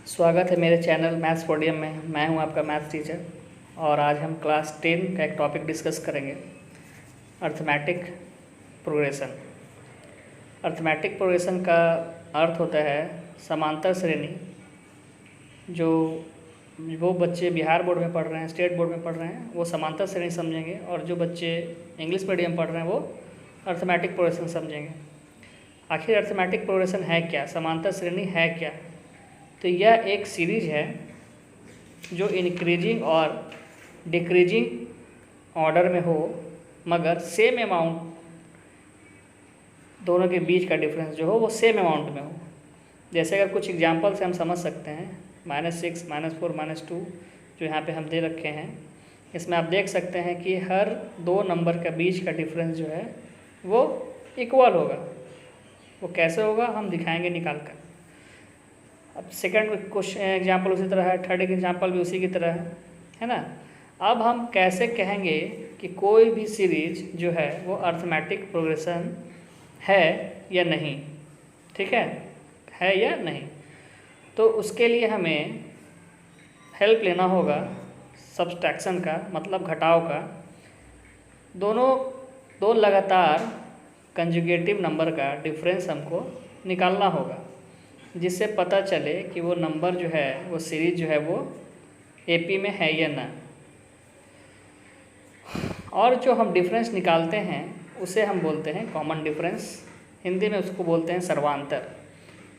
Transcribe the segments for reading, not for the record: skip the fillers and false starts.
स्वागत है मेरे चैनल मैथ्स पोडियम में। मैं हूं आपका मैथ्स टीचर और आज हम क्लास 10 का एक टॉपिक डिस्कस करेंगे, अर्थमेटिक प्रोग्रेशन। अर्थमेटिक प्रोग्रेशन का अर्थ होता है समांतर श्रेणी। जो वो बच्चे बिहार बोर्ड में पढ़ रहे हैं, स्टेट बोर्ड में पढ़ रहे हैं, वो समांतर श्रेणी समझेंगे, और जो बच्चे इंग्लिश मीडियम पढ़ रहे हैं वो अर्थमेटिक प्रोग्रेशन समझेंगे। आखिर अर्थमेटिक प्रोग्रेशन है क्या, समांतर श्रेणी है क्या? तो यह एक सीरीज है जो इंक्रीजिंग और डिक्रीजिंग ऑर्डर में हो, मगर सेम अमाउंट दोनों के बीच का डिफरेंस जो हो वो सेम अमाउंट में हो। जैसे अगर कुछ एग्जांपल से हम समझ सकते हैं, -6, -4, -2 जो यहाँ पे हम दे रखे हैं, इसमें आप देख सकते हैं कि हर दो नंबर का बीच का डिफरेंस जो है वो इक्वल होगा। वो कैसे होगा हम दिखाएंगे निकाल कर। अब सेकंड क्वेश्चन एग्जाम्पल उसी तरह है, थर्ड एग्जाम्पल भी उसी की तरह है ना। अब हम कैसे कहेंगे कि कोई भी सीरीज जो है वो अर्थमेटिक प्रोग्रेशन है या नहीं, ठीक है या नहीं। तो उसके लिए हमें हेल्प लेना होगा सब्सट्रैक्शन का, मतलब घटाव का। दो लगातार कंजुगेटिव नंबर का डिफरेंस हमको निकालना होगा, जिससे पता चले कि वो नंबर जो है, वो सीरीज जो है वो एपी में है या ना। और जो हम डिफरेंस निकालते हैं उसे हम बोलते हैं कॉमन डिफरेंस, हिंदी में उसको बोलते हैं सर्वांतर।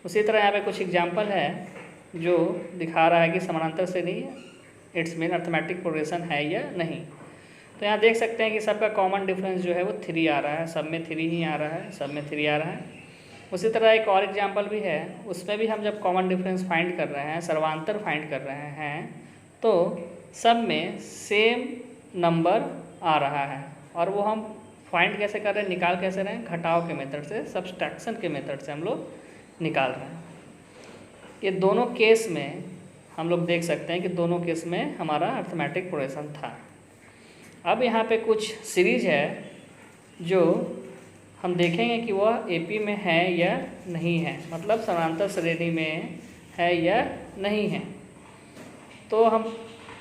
उसी तरह यहाँ पे कुछ एग्जांपल है जो दिखा रहा है कि समानांतर से नहीं है, इट्स मीन अर्थमेटिक प्रोग्रेशन है या नहीं। तो यहाँ देख सकते हैं कि सबका कॉमन डिफरेंस जो है वो 3 आ रहा है, सब में 3 ही आ रहा है, सब में 3 आ रहा है। उसी तरह एक और एग्जांपल भी है, उसमें भी हम जब कॉमन डिफरेंस फाइंड कर रहे हैं, सर्वांतर फाइंड कर रहे हैं, तो सब में सेम नंबर आ रहा है। और वो हम फाइंड कैसे कर रहे हैं, निकाल कैसे रहे हैं, घटाव के मेथड से, सब्सट्रैक्शन के मेथड से हम लोग निकाल रहे हैं। ये दोनों केस में हम लोग देख सकते हैं कि दोनों केस में हमारा अर्थमेटिक प्रोग्रेशन था। अब यहाँ पे कुछ सीरीज है जो हम देखेंगे कि वह एपी में है या नहीं है, मतलब समांतर श्रेणी में है या नहीं है। तो हम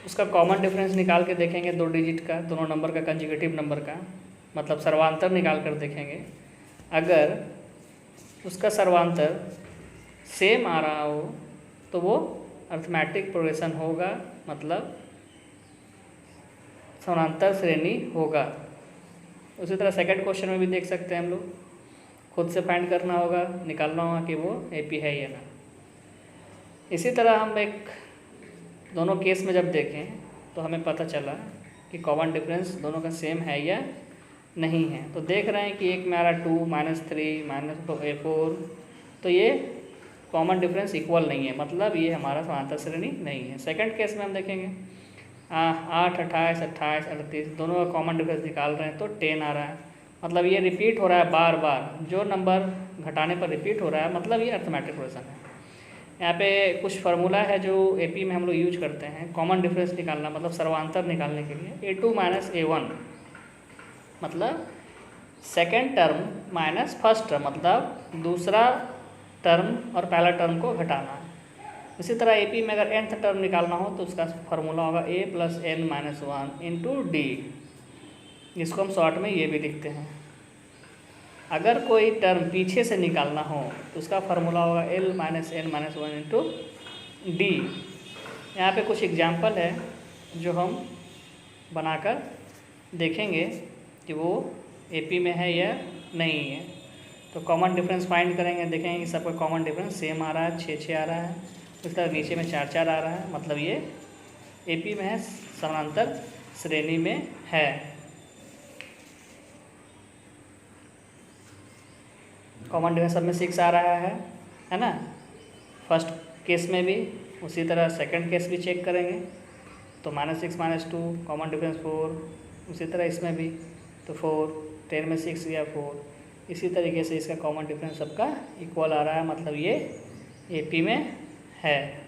उसका कॉमन डिफरेंस निकाल के देखेंगे, 2 डिजिट का, दोनों नंबर का, कंजुगेटिव नंबर का, मतलब सर्वांतर निकाल कर देखेंगे। अगर उसका सर्वांतर सेम आ रहा हो तो वो अर्थमेटिक प्रोग्रेशन होगा, मतलब समांतर श्रेणी होगा। उसी तरह सेकंड क्वेश्चन में भी देख सकते हैं, हम लोग खुद से फाइंड करना होगा, निकालना होगा कि वो एपी है या ना। इसी तरह हम एक दोनों केस में जब देखें तो हमें पता चला कि कॉमन डिफरेंस दोनों का सेम है या नहीं है। तो देख रहे हैं कि एक में आ रहा 2, -3, -4, तो ये कॉमन डिफरेंस इक्वल नहीं है, मतलब ये हमारा समांतर श्रेणी नहीं है। सेकंड केस में हम देखेंगे 8, 28, 28, 38 दोनों का कॉमन डिफरेंस निकाल रहे हैं तो 10 आ रहा है, मतलब ये रिपीट हो रहा है बार बार, जो नंबर घटाने पर रिपीट हो रहा है, मतलब ये अर्थमेटिक प्रोग्रेशन है। यहाँ पे कुछ फार्मूला है जो एपी में हम लोग यूज करते हैं कॉमन डिफरेंस निकालना, मतलब सर्वांतर निकालने के लिए। A2 - A1 मतलब second term minus first term, मतलब दूसरा टर्म और पहला टर्म को घटाना है। इसी तरह एपी में अगर nth टर्म निकालना हो तो उसका फार्मूला होगा a + n - 1 × d, जिसको हम शॉर्ट में ये भी लिखते हैं। अगर कोई टर्म पीछे से निकालना हो तो उसका फार्मूला होगा l - n - 1 × d। यहाँ पे कुछ एग्जांपल है जो हम बनाकर देखेंगे कि वो एपी में है या नहीं है। तो कॉमन डिफरेंस फाइंड करेंगे, देखेंगे कि सबका कॉमन डिफरेंस सेम आ रहा है, 6 आ रहा है। इस तरह नीचे में 4 आ रहा है, मतलब ये एपी में है, समांतर श्रेणी में है। कॉमन डिफरेंस सब में 6 आ रहा है ना, फर्स्ट केस में भी। उसी तरह सेकंड केस भी चेक करेंगे तो -6, -2, कॉमन डिफरेंस 4। उसी तरह इसमें भी तो 4, 10 में 6 गया 4। इसी तरीके से इसका कॉमन डिफरेंस सबका इक्वल आ रहा है, मतलब ये एपी में है।